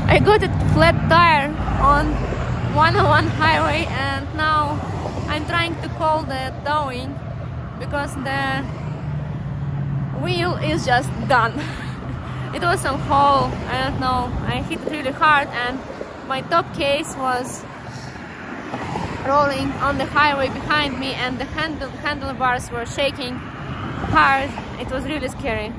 I got a flat tire on 101 highway, and now I'm trying to call the towing because the wheel is just done. It was some hole, I don't know, I hit it really hard and my top case was rolling on the highway behind me, and the handlebars were shaking hard. It was really scary.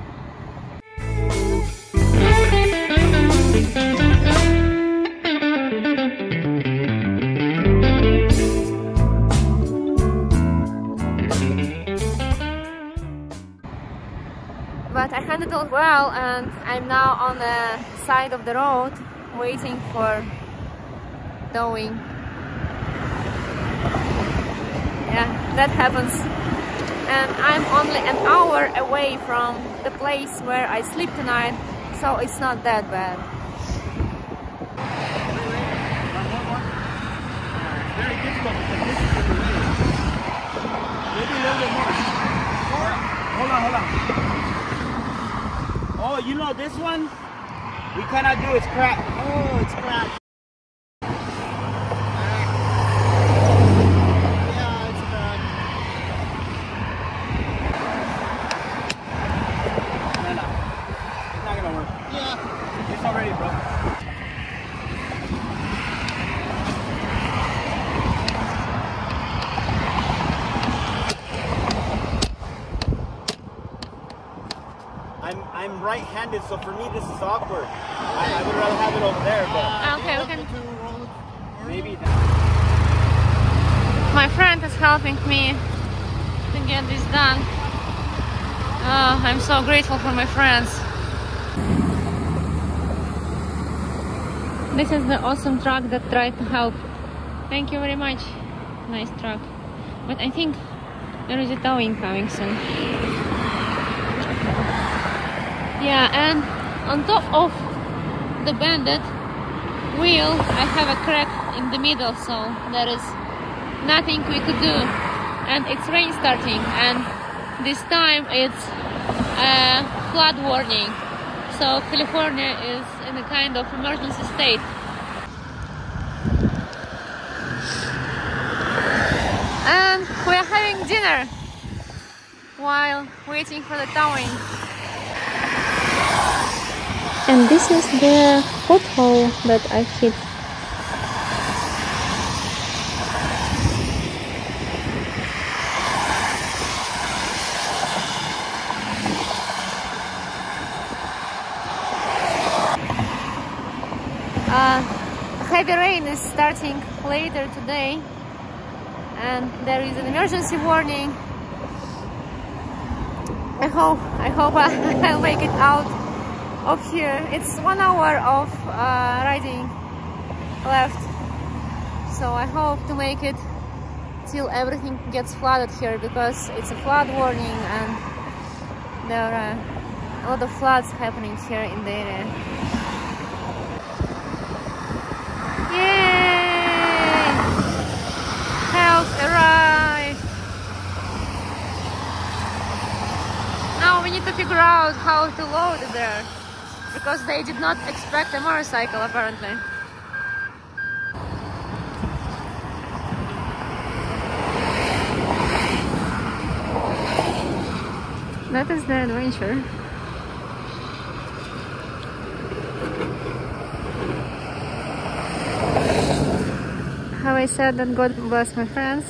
But I handled it well, and I'm now on the side of the road waiting for towing. Yeah, that happens. And I'm only an hour away from the place where I sleep tonight, so it's not that bad. Very difficult because this is in the way. Maybe a little bit more. Hold on. Oh, you know this one? We cannot do, it's cracked. Oh, it's cracked. Yeah, it's cracked. No. It's not gonna work. Yeah. It's already broken. I'm right-handed, so for me this is awkward. I would rather have it over there, but Okay, we can. Maybe My friend is helping me to get this done. Oh, I'm so grateful for my friends. This is the awesome truck that tried to help. Thank you very much. Nice truck. But I think there is a towing coming soon. Yeah, and on top of the bended wheel I have a crack in the middle, so there is nothing we could do. And it's rain starting, and this time it's a flood warning, so California is in a kind of emergency state. And we are having dinner while waiting for the towing. And this is the pothole that I hit. Heavy rain is starting later today, and there is an emergency warning. I hope I'll make it out of here. It's 1 hour of riding left, so I hope to make it till everything gets flooded here, because it's a flood warning and there are a lot of floods happening here in the area. Yay! Help arrived! Now we need to figure out how to load it there, because they did not expect a motorcycle apparently. That is the adventure. Have I said that God bless my friends?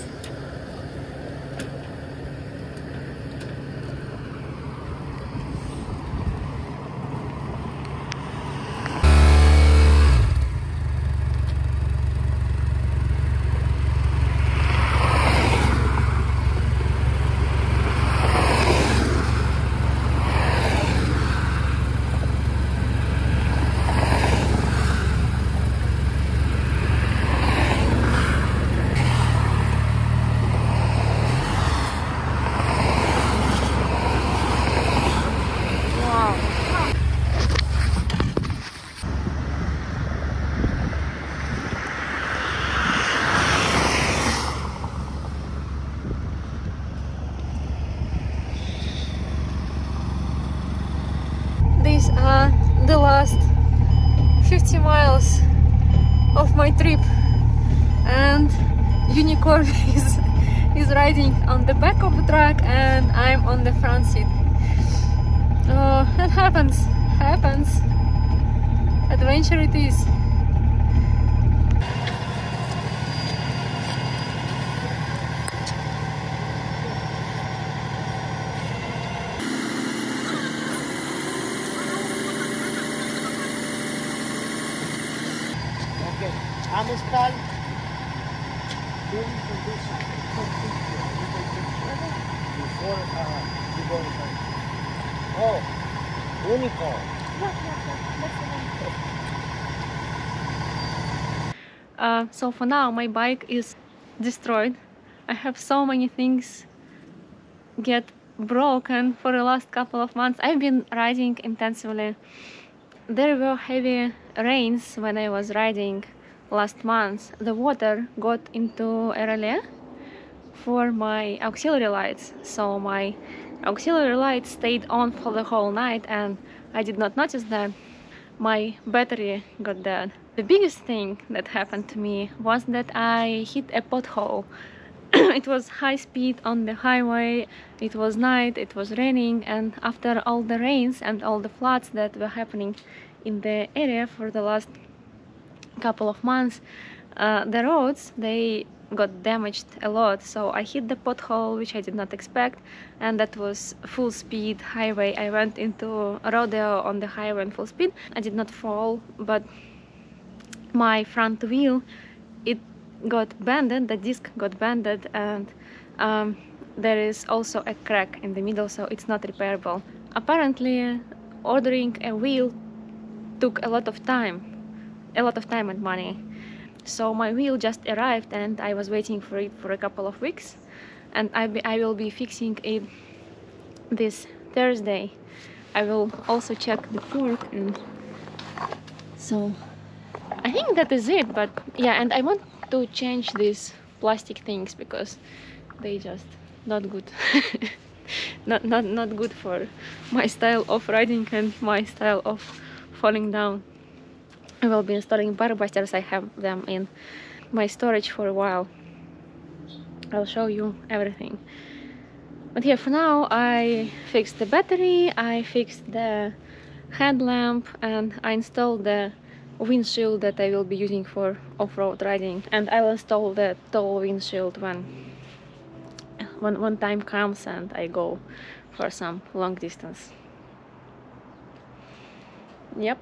50 miles of my trip, and unicorn is riding on the back of the truck and I'm on the front seat. That happens. Adventure it is. Okay, I'm start doing condition before you go inside. Oh, unicorn. So for now my bike is destroyed. I have so many things get broken for the last couple of months. I've been riding intensively. There were heavy rains when I was riding last month. The water got into a relay for my auxiliary lights, so my auxiliary lights stayed on for the whole night and I did not notice that my battery got dead. The biggest thing that happened to me was that I hit a pothole. It was high speed on the highway, it was night, it was raining, and after all the rains and all the floods that were happening in the area for the last couple of months, the roads, they got damaged a lot. So I hit the pothole, which I did not expect, and that was full speed highway. I went into a rodeo on the highway in full speed. I did not fall, but my front wheel, it got bended, the disc got bended, and there is also a crack in the middle, so it's not repairable. Apparently ordering a wheel took a lot of time and money. So my wheel just arrived and I was waiting for it for a couple of weeks, and I will be fixing it this Thursday. I will also check the fork, and so I think that is it. But yeah, and I want to change these plastic things because they just not good. not good for my style of riding and my style of falling down. I will be installing bar busters. I have them in my storage for a while. I'll show you everything. But yeah, for now I fixed the battery, I fixed the headlamp, and I installed the windshield that I will be using for off-road riding. And I'll install the tall windshield when time comes and I go for some long distance. Yep.